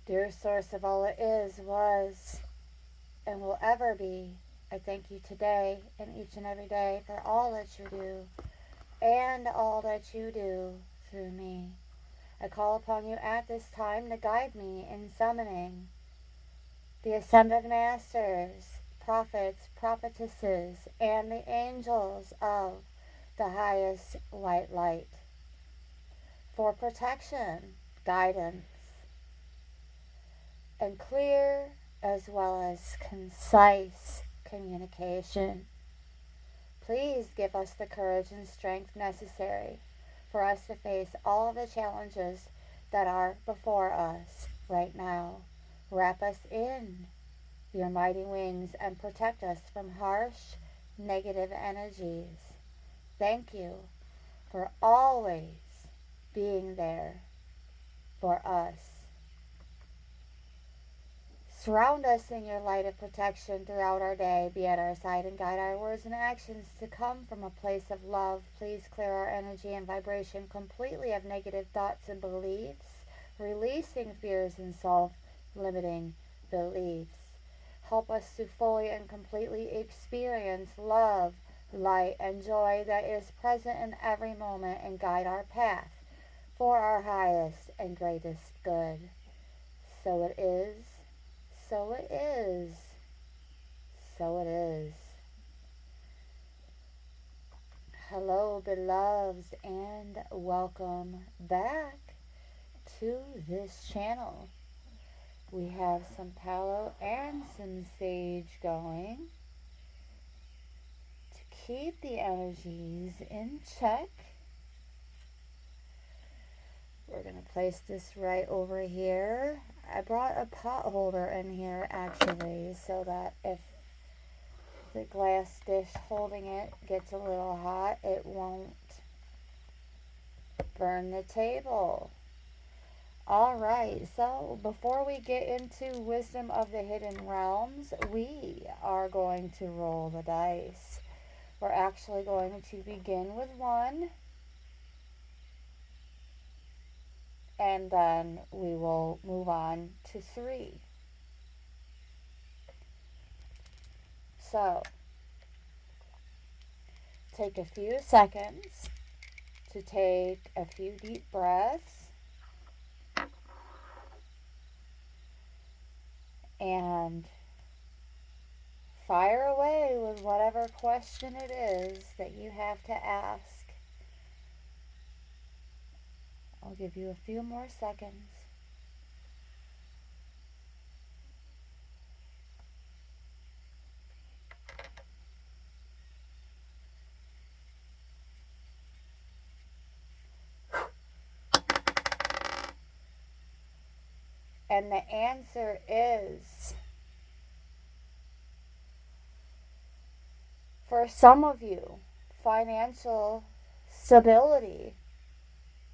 Dear source of all it is, was, and will ever be, I thank you today and each and every day for all that you do and all that you do through me. I call upon you at this time to guide me in summoning the ascended masters, prophets, prophetesses, and the angels of the highest white light for protection, guidance, and clear as well as concise communication. Please give us the courage and strength necessary for us to face all of the challenges that are before us right now. Wrap us in your mighty wings and protect us from harsh, negative energies. Thank you for always being there for us. Surround us in your light of protection throughout our day. Be at our side and guide our words and actions to come from a place of love. Please clear our energy and vibration completely of negative thoughts and beliefs, releasing fears and self-limiting beliefs. Help us to fully and completely experience love, light, and joy that is present in every moment and guide our path for our highest and greatest good. So it is. So it is. So it is. Hello, beloveds, and welcome back to this channel. We have some palo and some sage going to keep the energies in check. We're going to place this right over here. I brought a pot holder in here actually so that if the glass dish holding it gets a little hot, it won't burn the table. Alright, so before we get into Wisdom of the Hidden Realms, we are going to roll the dice. We're actually going to begin with 1, and then we will move on to 3. So, take a few seconds to take a few deep breaths and fire away with whatever question it is that you have to ask. I'll give you a few more seconds. And the answer is, for some of you, financial stability,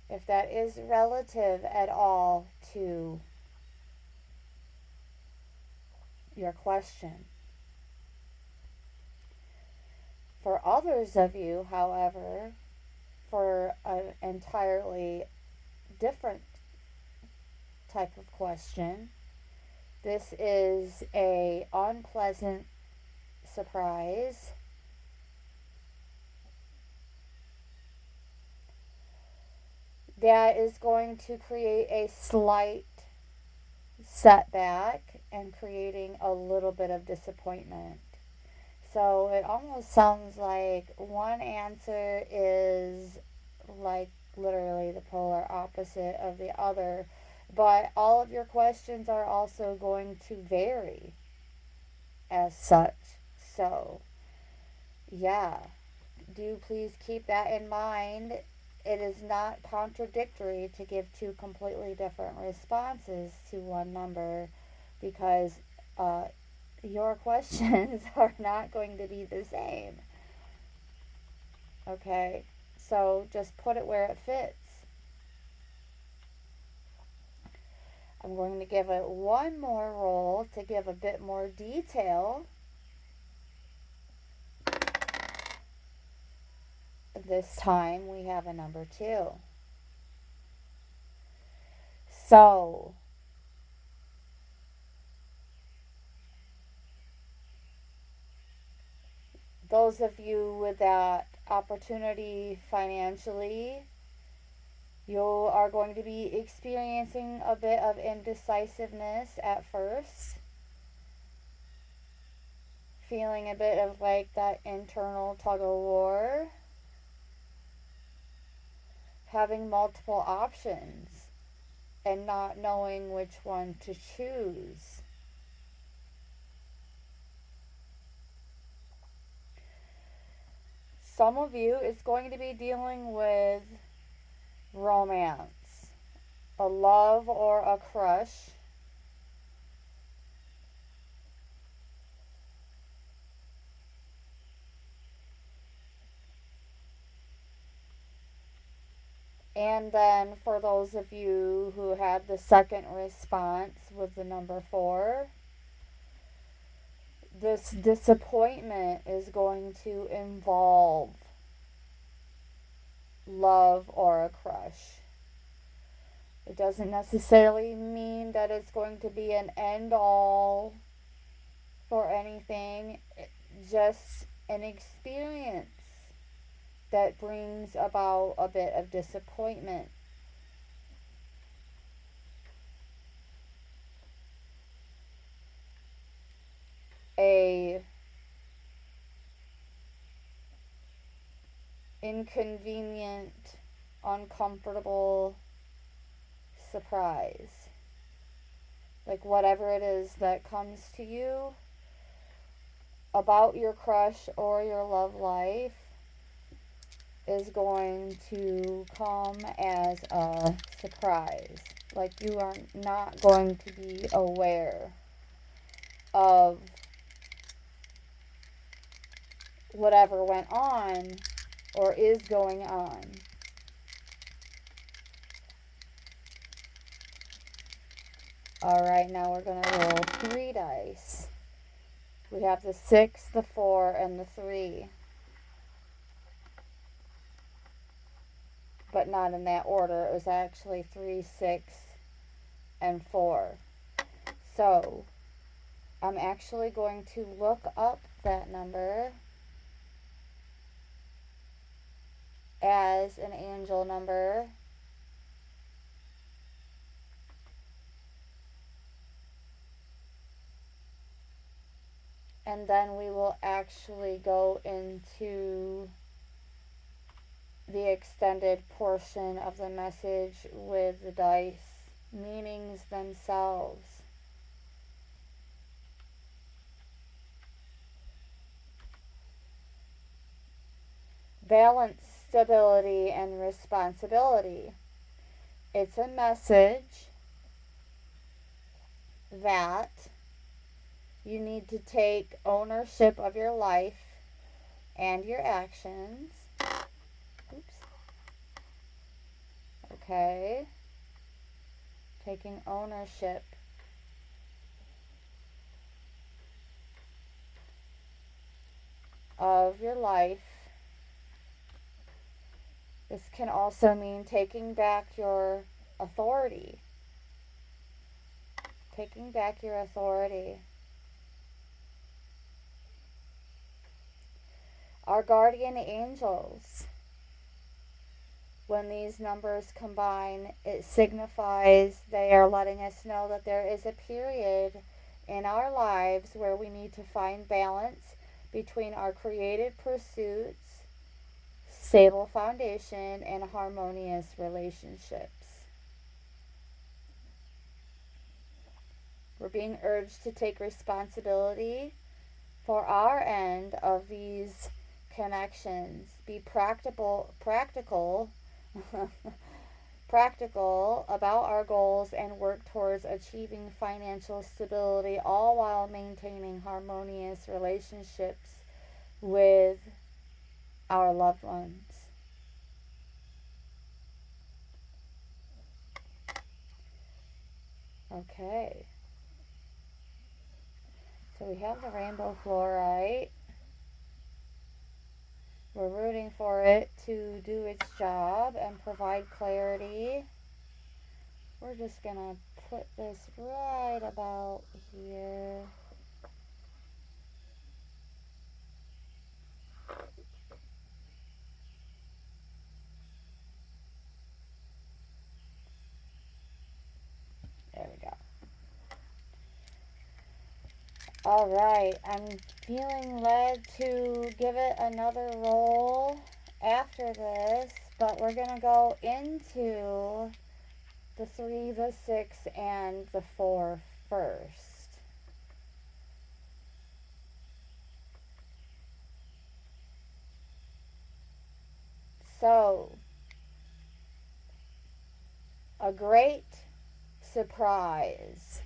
if that is relative at all to your question. For others of you, however, for an entirely different type of question, this is a unpleasant surprise that is going to create a slight setback and creating a little bit of disappointment. So it almost sounds like one answer is like literally the polar opposite of the other, but all of your questions are also going to vary as such. So, yeah, do please keep that in mind. It is not contradictory to give 2 completely different responses to one number because your questions are not going to be the same. Okay, so just put it where it fits. I'm going to give it one more roll to give a bit more detail. This time we have a number 2. So, Those of you with that opportunity financially, you are going to be experiencing a bit of indecisiveness at first, feeling a bit of like that internal tug of war, having multiple options and not knowing which one to choose. Some of you is going to be dealing with romance, a love or a crush. And then for those of you who had the second response with the number 4, this disappointment is going to involve love or a crush. It doesn't necessarily mean that it's going to be an end all for anything, just an experience that brings about a bit of disappointment. A inconvenient, uncomfortable surprise. Like whatever it is that comes to you about your crush or your love life is going to come as a surprise. Like you are not going to be aware of whatever went on or is going on. Alright, now we're going to roll 3 dice. We have the 6, the 4, and the 3. But not in that order. It was actually 3, 6, and 4. So, I'm actually going to look up that number as an angel number. And then we will actually go into the extended portion of the message with the dice meanings themselves. Balance, stability, and responsibility. It's a message that you need to take ownership of your life and your actions. Oops. Okay. Taking ownership of your life. This can also mean taking back your authority. Taking back your authority. Our guardian angels. When these numbers combine, it signifies they are letting us know that there is a period in our lives where we need to find balance between our creative pursuits, stable foundation, and harmonious relationships. We're being urged to take responsibility for our end of these connections. Be practical about our goals and work towards achieving financial stability, all while maintaining harmonious relationships with our loved ones. Okay. So we have the rainbow fluorite. We're rooting for it to do its job and provide clarity. We're just going to put this right about here. Alright, I'm feeling led to give it another roll after this, but we're going to go into the 3, the 6, and the 4 first. So, a great surprise.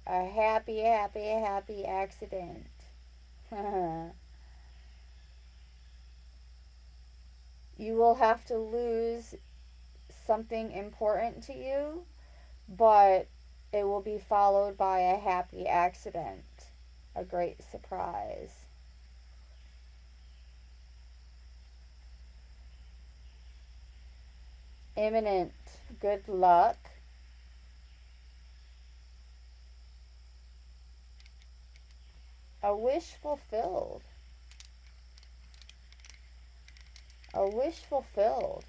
A happy, happy, happy accident. You will have to lose something important to you, but it will be followed by a happy accident. A great surprise. Imminent good luck. A wish fulfilled. A wish fulfilled.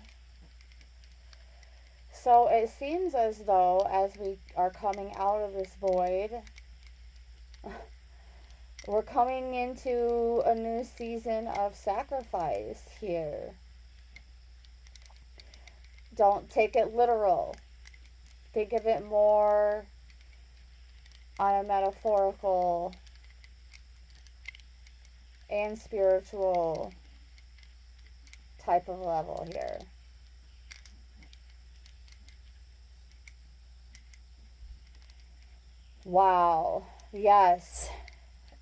So it seems as though, as we are coming out of this void, we're coming into a new season of sacrifice here. Don't take it literal. Think of it more on a metaphorical and spiritual type of level here. Wow. Yes.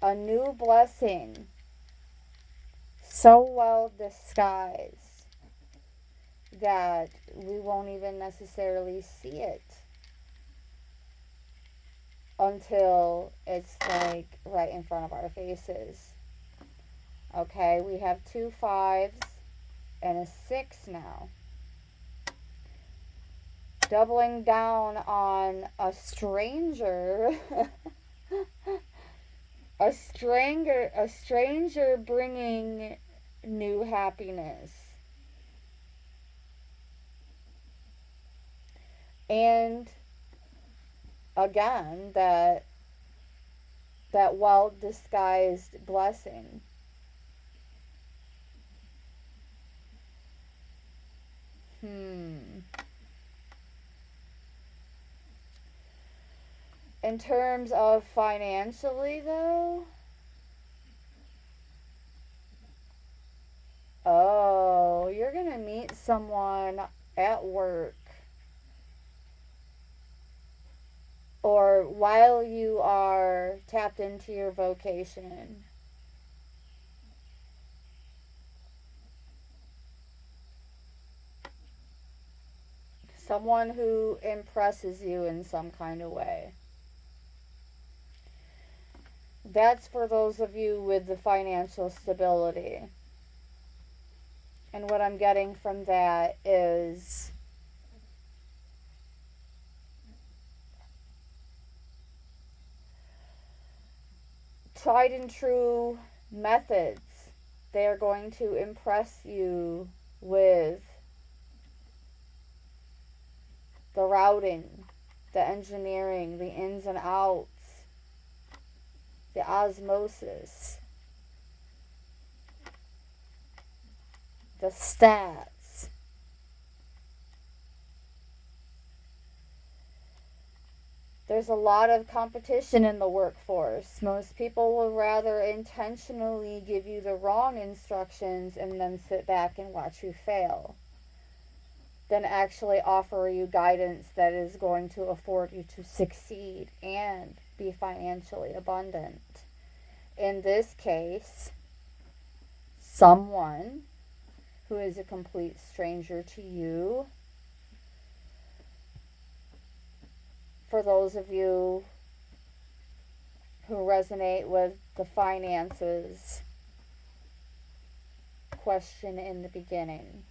A new blessing. So well disguised that we won't even necessarily see it until it's like right in front of our faces. Okay, we have 2 5s and a 6 now. Doubling down on a stranger. a stranger bringing new happiness. And again, that well disguised blessing. In terms of financially, though, oh, you're going to meet someone at work or while you are tapped into your vocation. Someone who impresses you in some kind of way. That's for those of you with the financial stability. And what I'm getting from that is tried and true methods. They are going to impress you with the routing, the engineering, the ins and outs, the osmosis, the stats. There's a lot of competition in the workforce. Most people will rather intentionally give you the wrong instructions and then sit back and watch you fail than actually offer you guidance that is going to afford you to succeed and be financially abundant. In this case, someone who is a complete stranger to you. For those of you who resonate with the finances question in the beginning,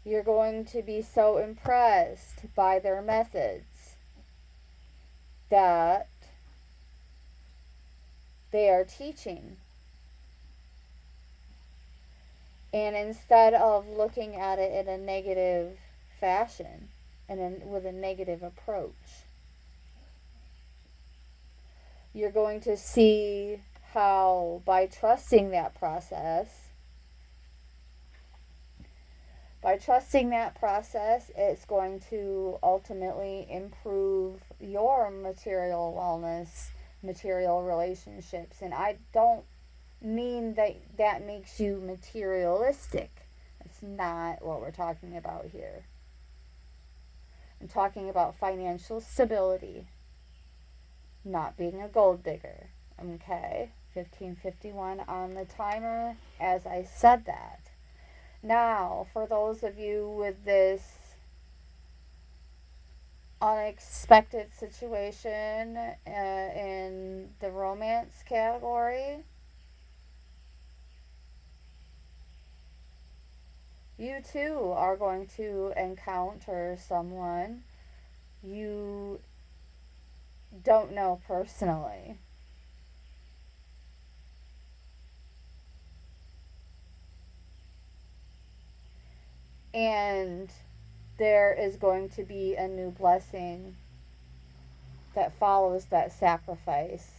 you're going to be so impressed by their methods that they are teaching. And instead of looking at it in a negative fashion and with a negative approach, You're going to see how by trusting that process, it's going to ultimately improve your material wellness, material relationships. And I don't mean that makes you materialistic. That's not what we're talking about here. I'm talking about financial stability, not being a gold digger. Okay, 1551 on the timer as I said that. Now, for those of you with this unexpected situation in the romance category, you too are going to encounter someone you don't know personally. And there is going to be a new blessing that follows that sacrifice.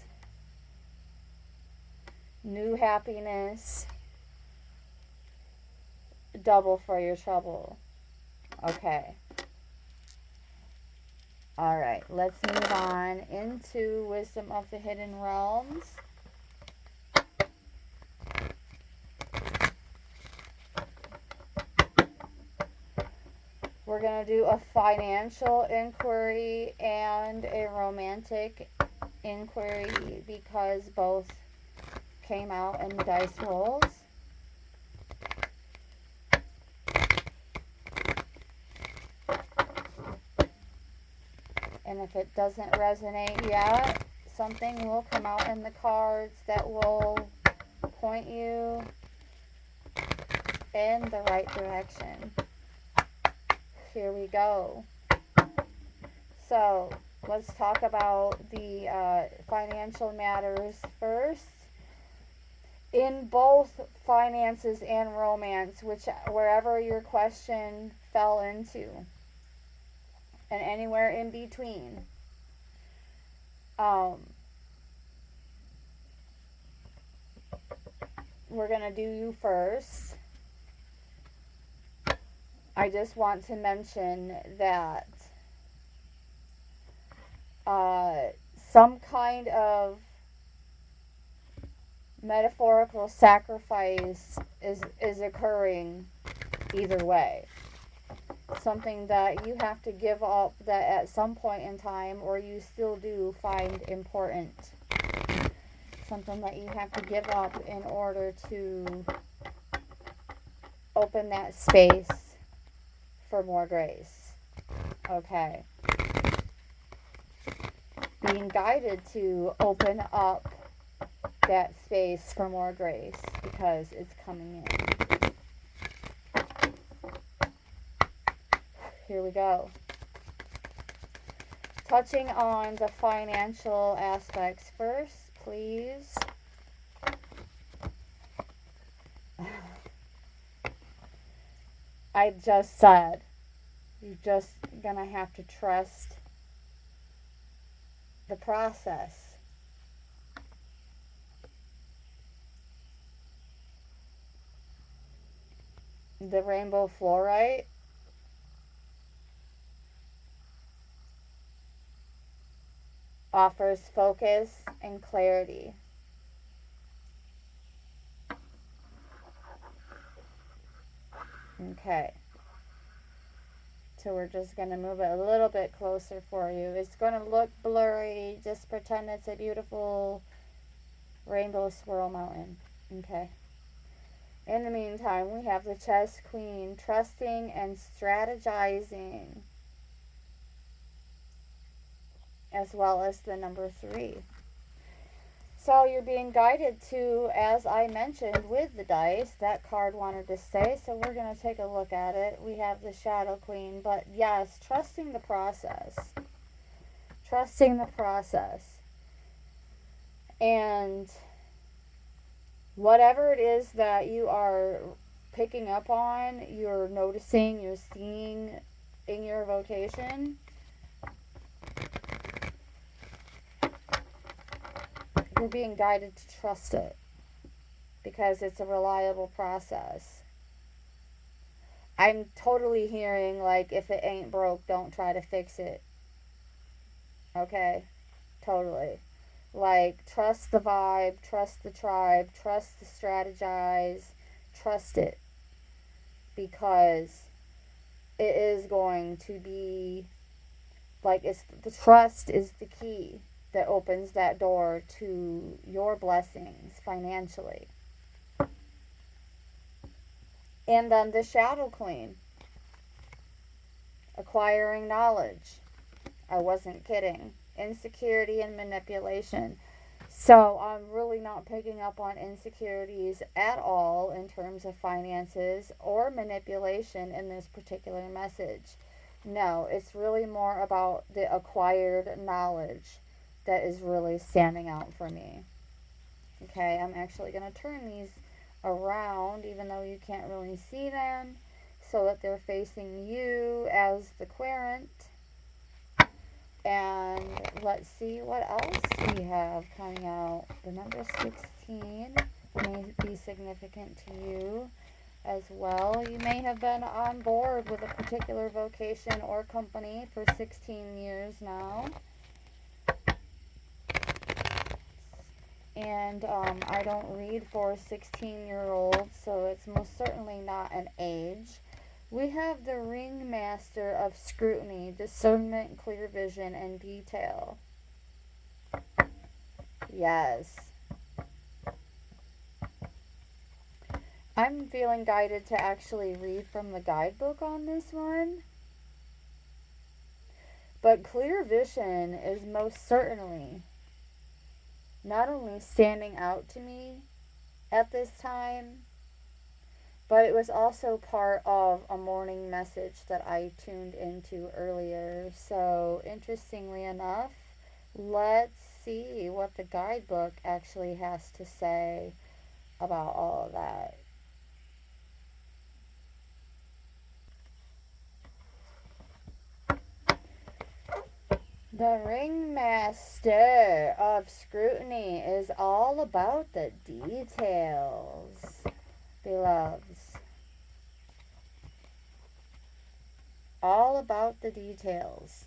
New happiness, double for your trouble. Okay. Alright, let's move on into Wisdom of the Hidden Realms. We're going to do a financial inquiry and a romantic inquiry because both came out in the dice rolls. And if it doesn't resonate yet, something will come out in the cards that will point you in the right direction. Here we go. So, let's talk about the financial matters first. In both finances and romance, wherever your question fell into, and anywhere in between, we're going to do you first. I just want to mention that some kind of metaphorical sacrifice is occurring either way. Something that you have to give up that at some point in time, or you still do find important. Something that you have to give up in order to open that space for more grace. Okay. Being guided to open up that space for more grace because it's coming in. Here we go. Touching on the financial aspects first, please. I just said, you're just gonna have to trust the process. The rainbow fluorite offers focus and clarity. Okay. So we're just going to move it a little bit closer for you. It's going to look blurry. Just pretend it's a beautiful rainbow swirl mountain. Okay. In the meantime, we have the chess queen, trusting and strategizing, as well as the number 3. So you're being guided to, as I mentioned with the dice, that card wanted to stay, so we're going to take a look at it. We have the Shadow Queen, but yes, trusting the process. Trusting the process. And whatever it is that you are picking up on, you're noticing, you're seeing in your vocation, you're being guided to trust it because it's a reliable process. I'm totally hearing like, if it ain't broke, don't try to fix it. Okay? Totally. Like, trust the vibe, trust the tribe, trust the strategize, trust it. Because it is going to be, like, it's the trust is the key that opens that door to your blessings financially. And then the Shadow Queen, acquiring knowledge. I wasn't kidding. Insecurity and manipulation. So I'm really not picking up on insecurities at all in terms of finances or manipulation in this particular message. No, it's really more about the acquired knowledge that is really standing out for me. Okay, I'm actually going to turn these around, even though you can't really see them, so that they're facing you as the querent. And let's see what else we have coming out. The number 16 may be significant to you as well. You may have been on board with a particular vocation or company for 16 years now. And I don't read for 16-year-olds, so it's most certainly not an age. We have the Ringmaster of Scrutiny, Discernment, Clear Vision, and Detail. Yes. I'm feeling guided to actually read from the guidebook on this one. But Clear Vision is most certainly not only standing out to me at this time, but it was also part of a morning message that I tuned into earlier. So, interestingly enough, let's see what the guidebook actually has to say about all of that. The Ringmaster of Scrutiny is all about the details, beloveds. All about the details.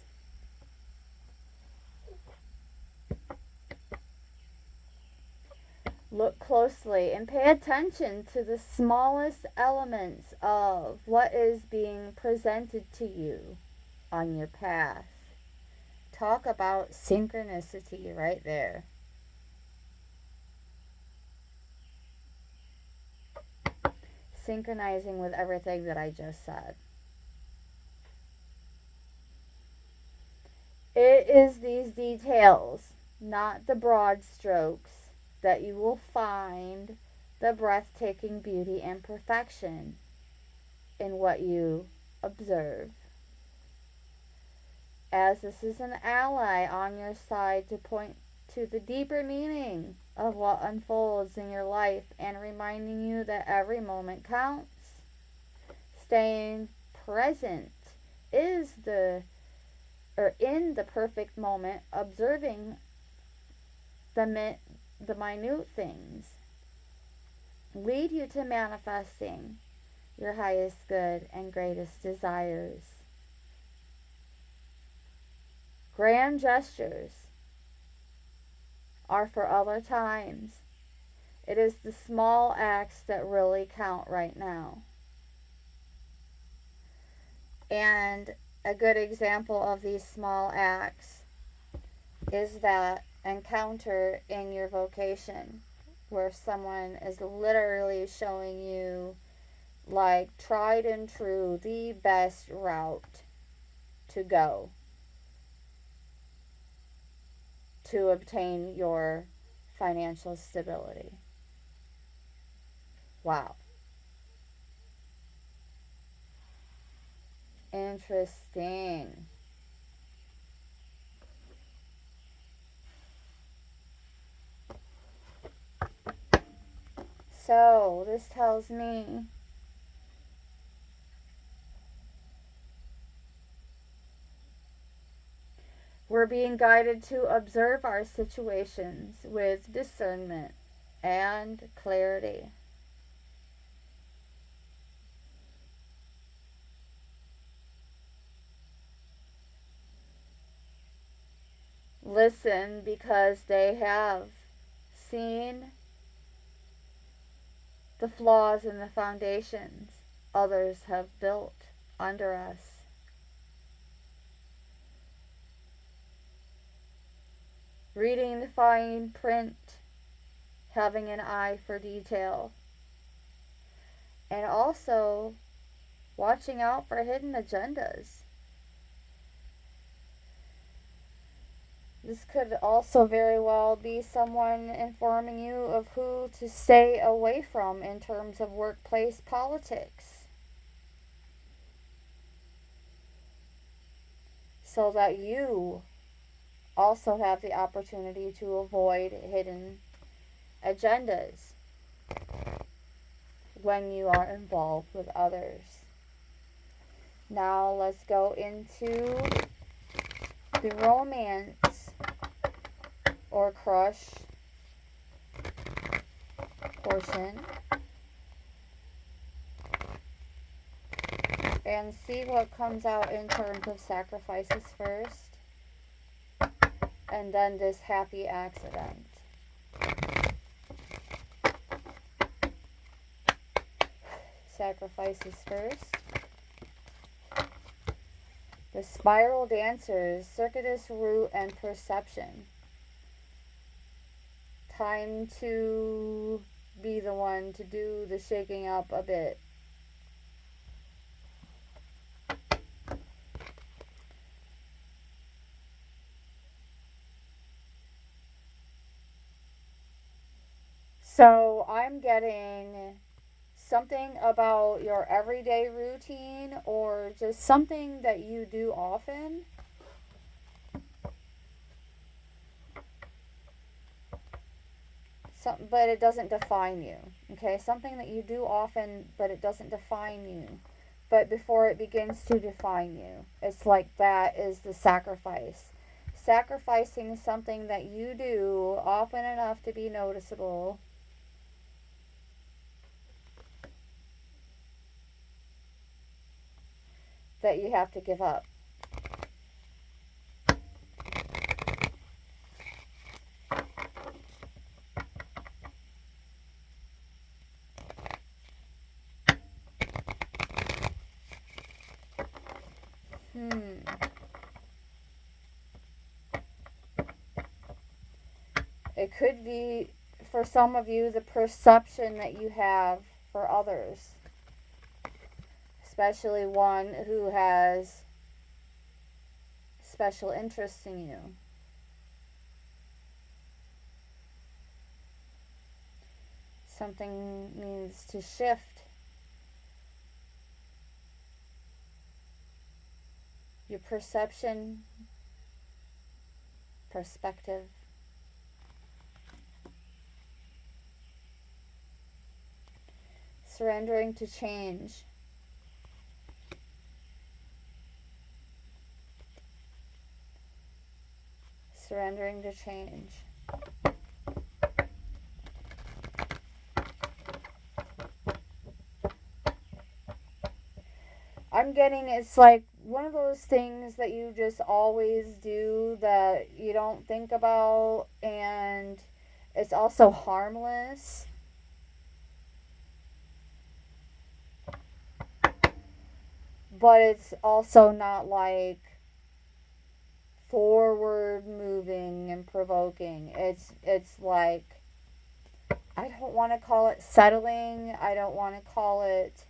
Look closely and pay attention to the smallest elements of what is being presented to you on your path. Talk about synchronicity right there. Synchronizing with everything that I just said. It is these details, not the broad strokes, that you will find the breathtaking beauty and perfection in what you observe. As this is an ally on your side to point to the deeper meaning of what unfolds in your life and reminding you that every moment counts. Staying present is in the perfect moment, observing the minute things lead you to manifesting your highest good and greatest desires. Grand gestures are for other times. It is the small acts that really count right now. And a good example of these small acts is that encounter in your vocation where someone is literally showing you, like, tried and true, the best route to go to obtain your financial stability. Wow. Interesting. So, this tells me We're being guided to observe our situations with discernment and clarity. Listen because they have seen the flaws in the foundations others have built under us. Reading the fine print, having an eye for detail, and also watching out for hidden agendas. This could also very well be someone informing you of who to stay away from in terms of workplace politics, so that you also have the opportunity to avoid hidden agendas when you are involved with others. Now let's go into the romance or crush portion and see what comes out in terms of sacrifices first, and then this happy accident. Sacrifices first. The spiral dancers, circuitous root and perception. Time to be the one to do the shaking up a bit. So I'm getting something about your everyday routine or just something that you do often. But it doesn't define you. Okay, something that you do often, but it doesn't define you. But before it begins to define you, it's like that is the sacrifice. Sacrificing something that you do often enough to be noticeable, that you have to give up. It could be, for some of you, the perception that you have for others, especially one who has special interest in you. Something needs to shift. Your perception, perspective. Surrendering to change. Surrendering to change. I'm getting it's like one of those things that you just always do that you don't think about, and it's also harmless. But it's also not like forward moving and provoking. It's like, I don't want to call it settling. I don't want to call it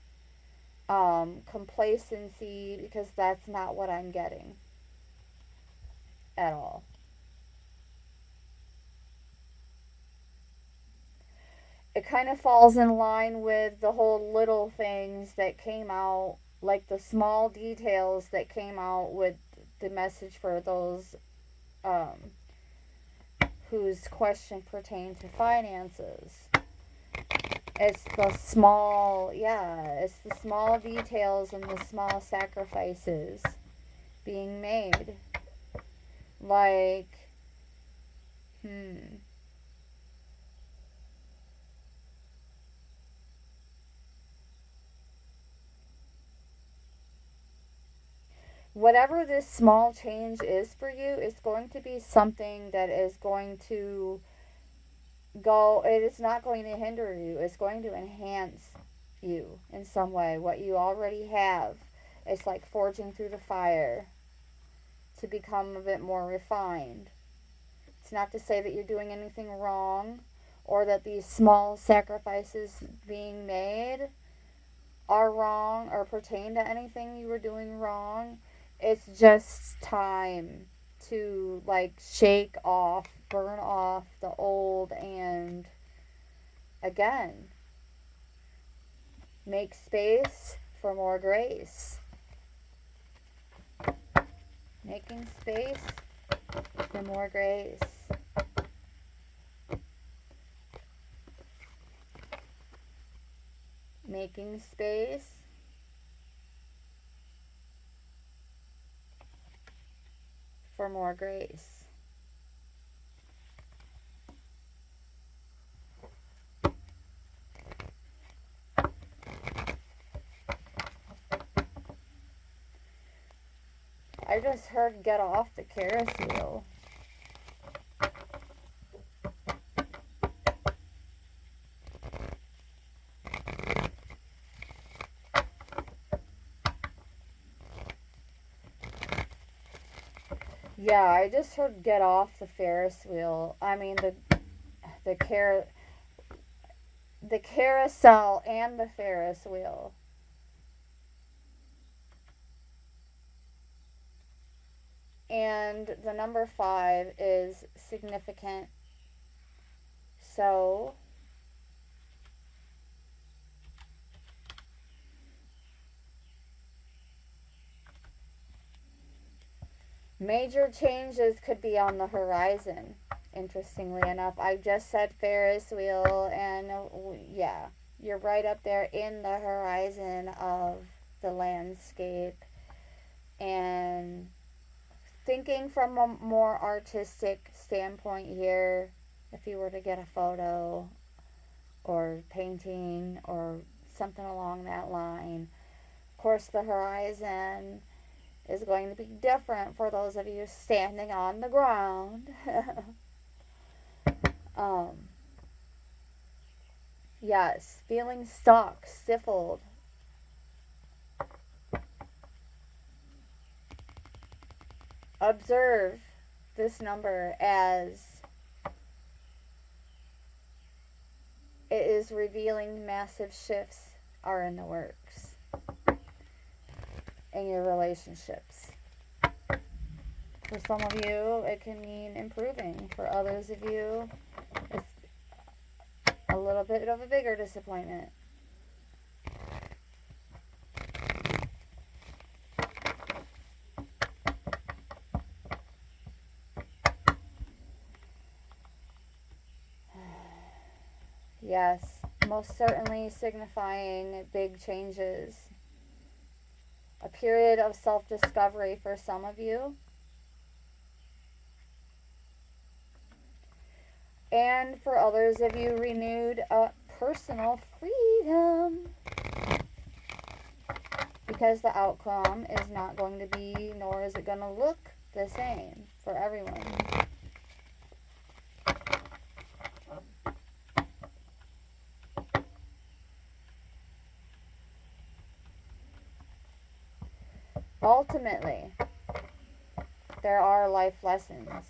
complacency, because that's not what I'm getting at all. It kind of falls in line with the whole little things that came out, like the small details that came out with the message for those um, whose question pertained to finances. It's the small, it's the small details and the small sacrifices being made Like, whatever this small change is for you, it's going to be something that is going to go, it is not going to hinder you. It's going to enhance you in some way. What you already have, it's like forging through the fire to become a bit more refined. It's not to say that you're doing anything wrong or that these small sacrifices being made are wrong or pertain to anything you were doing wrong. It's just time to like shake off, burn off the old, and again, make space for more grace. Making space for more grace. Making space for more grace. I just heard get off the carousel. Yeah, I just heard get off the Ferris wheel. I mean the car the carousel and the Ferris wheel. And the number 5 is significant. So major changes could be on the horizon. Interestingly enough, I just said Ferris wheel, and yeah, you're right up there in the horizon of the landscape. And thinking from a more artistic standpoint here, if you were to get a photo or painting or something along that line, of course, the horizon is going to be different for those of you standing on the ground. um, yes, feeling stuck, stifled. Observe this number as it is revealing massive shifts are in the works in your relationships. For some of you, it can mean improving. For others of you, it's a little bit of a bigger disappointment. Yes, most certainly signifying big changes. A period of self discovery for some of you. And for others of you, renewed personal freedom. Because the outcome is not going to be, nor is it going to look the same for everyone. Ultimately, there are life lessons.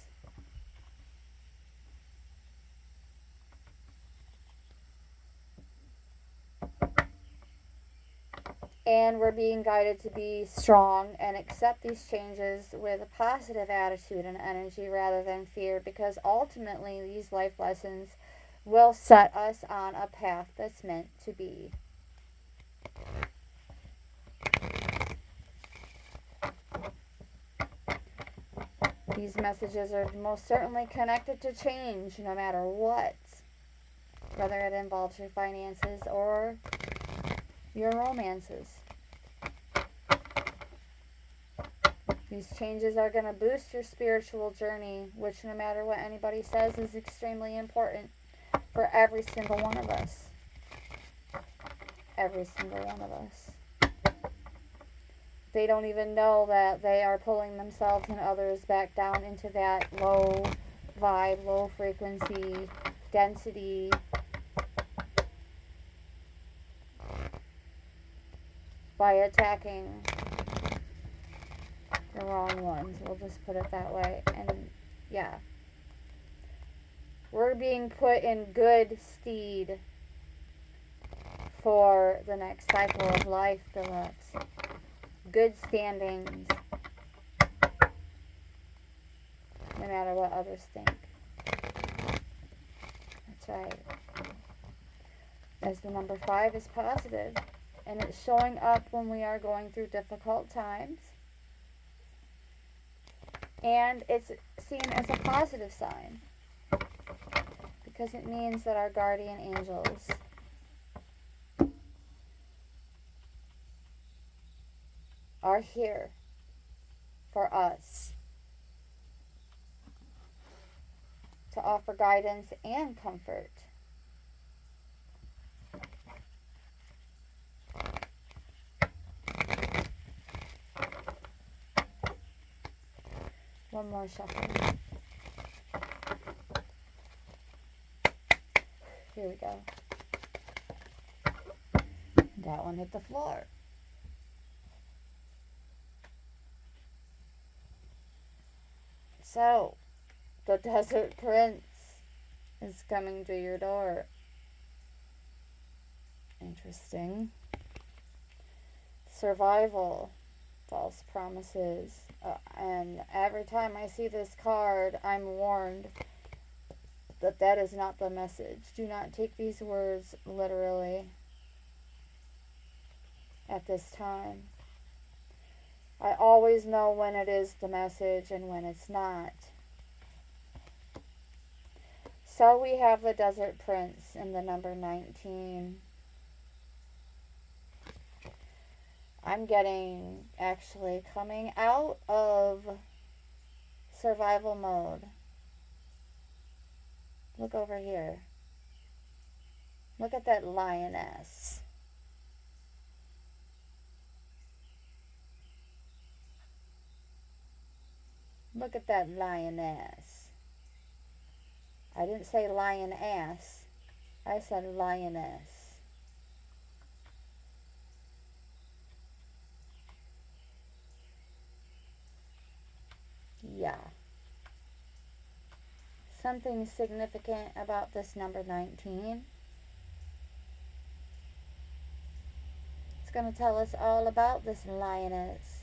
And we're being guided to be strong and accept these changes with a positive attitude and energy rather than fear, because ultimately these life lessons will set us on a path that's meant to be. These messages are most certainly connected to change no matter what, whether it involves your finances or your romances. These changes are going to boost your spiritual journey, which, no matter what anybody says, is extremely important for every single one of us. Every single one of us. They don't even know that they are pulling themselves and others back down into that low vibe, low frequency, density. By attacking the wrong ones. We'll just put it that way. And yeah. We're being put in good stead for the next cycle of life, Deluxe. Good standings. No matter what others think. That's right. As the number 5 is positive, and it's showing up when we are going through difficult times. And it's seen as a positive sign, because it means that our guardian angels are here for us to offer guidance and comfort. One more shuffle. Here we go. That one hit the floor. So, the Desert Prince is coming to your door. Interesting. Survival. False promises. And every time I see this card, I'm warned that that is not the message. Do not take these words literally at this time. I always know when it is the message and when it's not. So we have the Desert Prince in the number 19. I'm getting, actually, coming out of survival mode. Look over here. Look at that lioness. Look at that lioness. I didn't say lion ass. I said lioness. Yeah. Something significant about this number 19. It's going to tell us all about this lioness.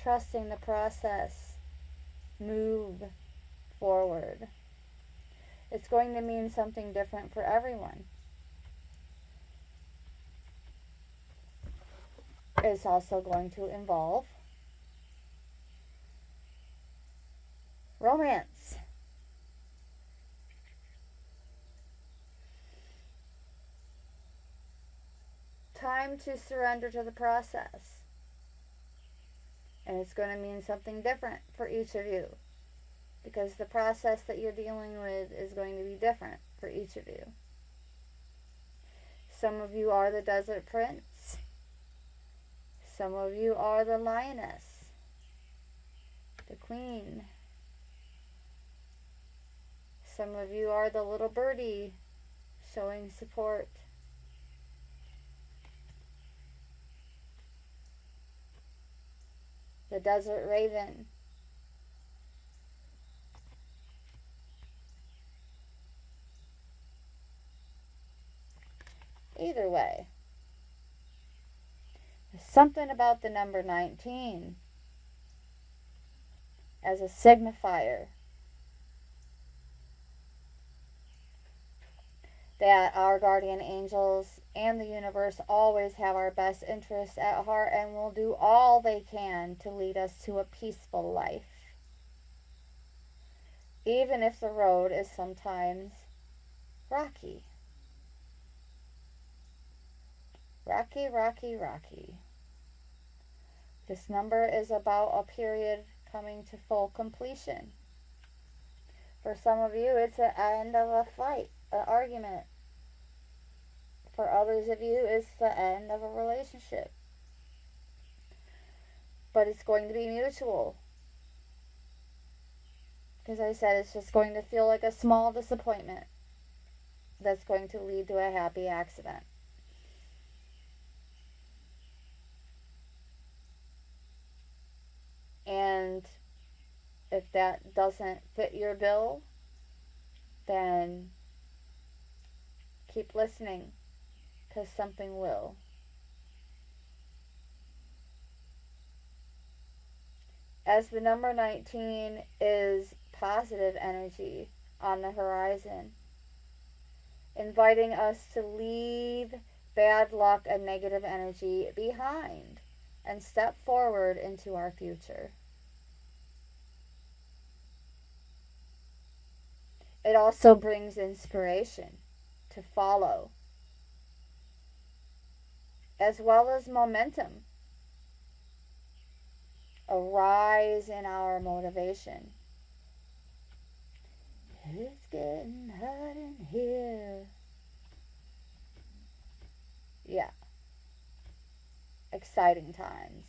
Trusting the process. Move forward. It's going to mean something different for everyone. It's also going to involve romance. Time to surrender to the process. And it's going to mean something different for each of you, because the process that you're dealing with is going to be different for each of you. Some of you are the Desert Prince. Some of you are the lioness, the queen. Some of you are the little birdie showing support. The desert raven. Either way, there's something about the number 19 as a signifier that our guardian angels and the universe always have our best interests at heart and will do all they can to lead us to a peaceful life, even if the road is sometimes rocky. Rocky, rocky, rocky. This number is about a period coming to full completion. For some of you, it's the end of a fight, an argument. For others of you, it's the end of a relationship. But it's going to be mutual. Because I said it's just going to feel like a small disappointment that's going to lead to a happy accident. And if that doesn't fit your bill, then keep listening, because something will. As the number 19 is positive energy on the horizon, inviting us to leave bad luck and negative energy behind and step forward into our future. It also brings inspiration to follow, as well as momentum, a rise in our motivation. It's getting hot in here. Yeah. Exciting times.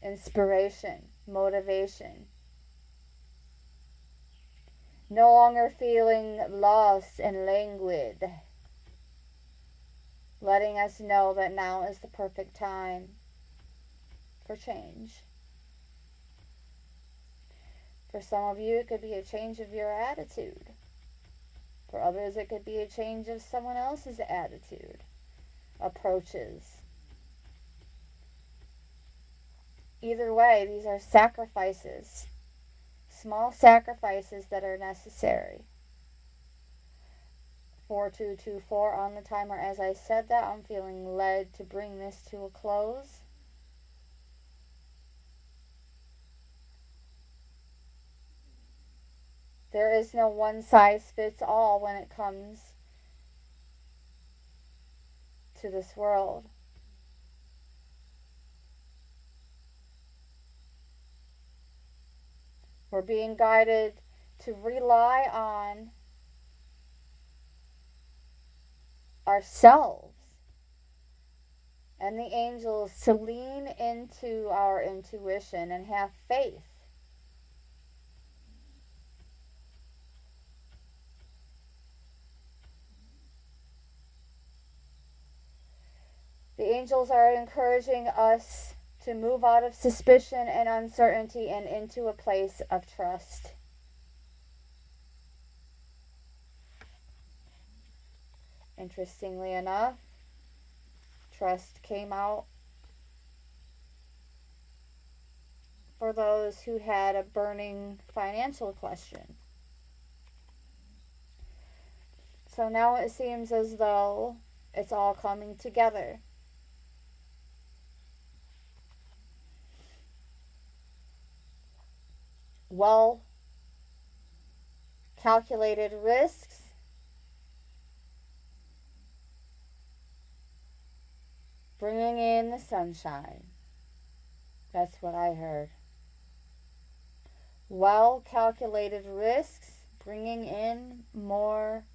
Inspiration, motivation. No longer feeling lost and languid. Letting us know that now is the perfect time for change. For some of you, it could be a change of your attitude. For others, it could be a change of someone else's attitude, approaches. Either way, these are sacrifices, small sacrifices that are necessary. 4224 on the timer. As I said that, I'm feeling led to bring this to a close. There is no one size fits all when it comes to this world. We're being guided to rely on ourselves and the angels, to lean into our intuition and have faith. The angels are encouraging us to move out of suspicion and uncertainty and into a place of trust. Interestingly enough, trust came out for those who had a burning financial question. So now it seems as though it's all coming together. Well calculated risks, bringing in the sunshine. That's what I heard. Well calculated risks, bringing in more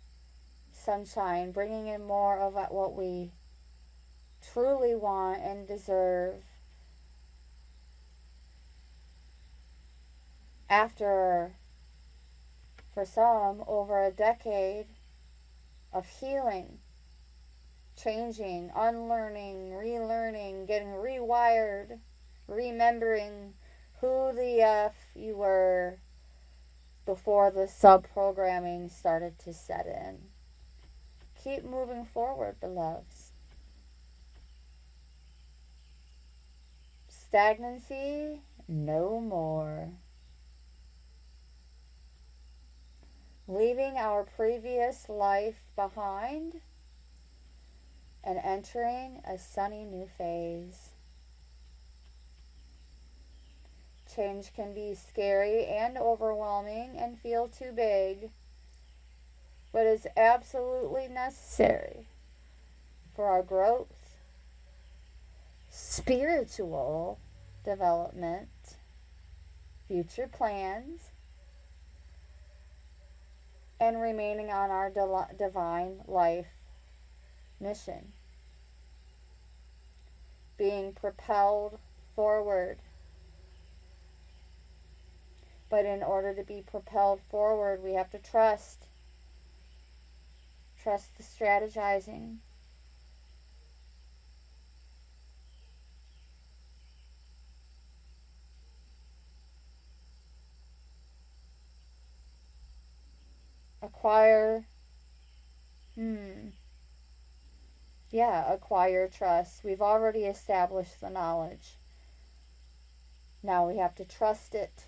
sunshine, bringing in more of what we truly want and deserve after, for some, over a decade of healing, changing, unlearning, relearning, getting rewired, remembering who the F you were before the sub-programming started to set in. Keep moving forward, beloveds. Stagnancy, no more. Leaving our previous life behind and entering a sunny new phase. Change can be scary and overwhelming and feel too big, but it's absolutely necessary for our growth, spiritual development, future plans, and remaining on our divine life mission. Being propelled forward. But in order to be propelled forward, we have to trust. Trust the strategizing. Acquire acquire trust. We've already established the knowledge. Now we have to trust it.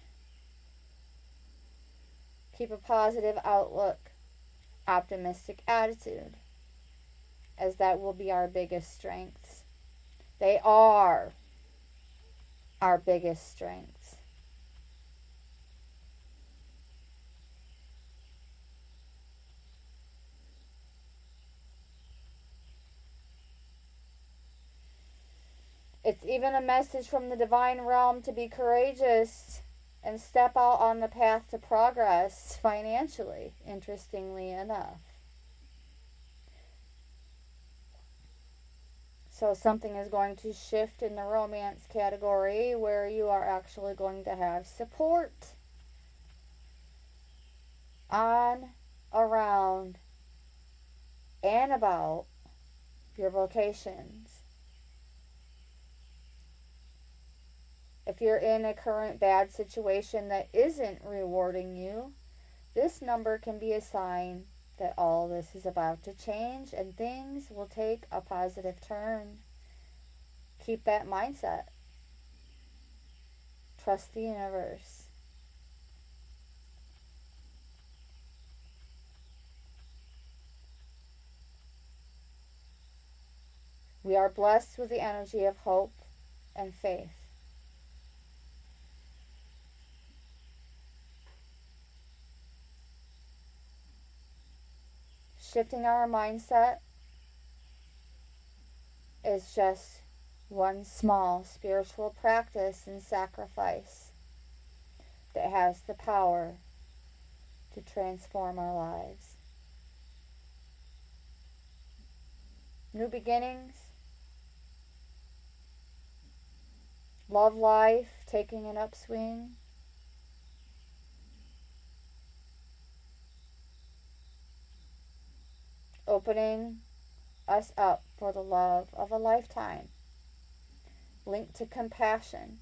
Keep a positive outlook, optimistic attitude, as that will be our biggest strengths. They are our biggest strengths. It's even a message from the divine realm to be courageous and step out on the path to progress financially, interestingly enough. So something is going to shift in the romance category where you are actually going to have support on, around, and about your vocations. If you're in a current bad situation that isn't rewarding you, this number can be a sign that all this is about to change and things will take a positive turn. Keep that mindset. Trust the universe. We are blessed with the energy of hope and faith. Shifting our mindset is just one small spiritual practice and sacrifice that has the power to transform our lives. New beginnings, love life taking an upswing, opening us up for the love of a lifetime, linked to compassion.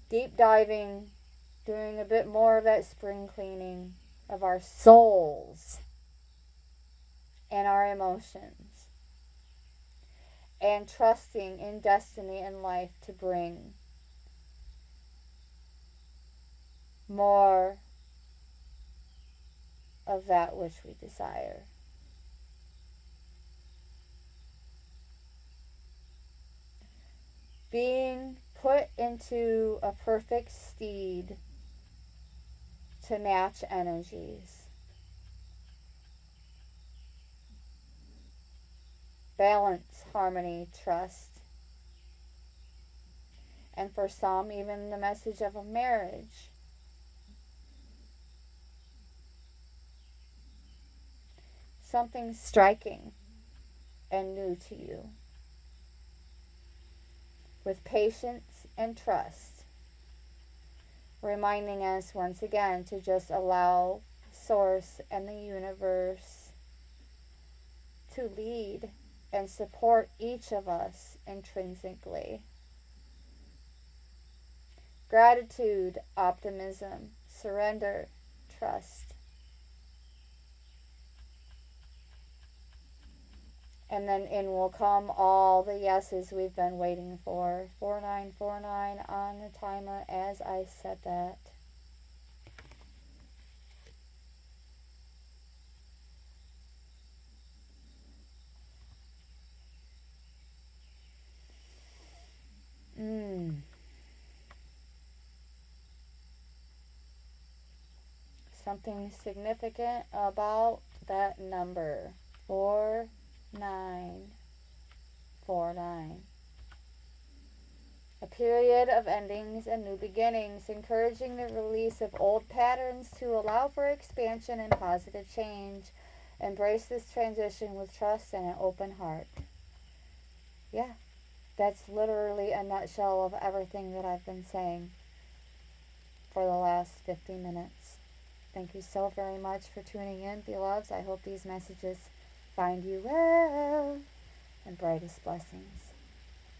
Deep diving, doing a bit more of that spring cleaning of our souls and our emotions, and trusting in destiny and life to bring more of that which we desire. Being put into a perfect steed to match energies. Balance, harmony, trust. And for some, even the message of a marriage. Something striking and new to you. With patience and trust. Reminding us once again to just allow Source and the universe to lead and support each of us intrinsically. Gratitude, optimism, surrender, trust. And then in will come all the yeses we've been waiting for. 4949 on the timer as I said that. Something significant about that number. 4949. A period of endings and new beginnings, encouraging the release of old patterns to allow for expansion and positive change. Embrace this transition with trust and an open heart. Yeah, that's literally a nutshell of everything that I've been saying for the last 50 minutes. Thank you so very much for tuning in, beloveds. I hope these messages find you well, and brightest blessings.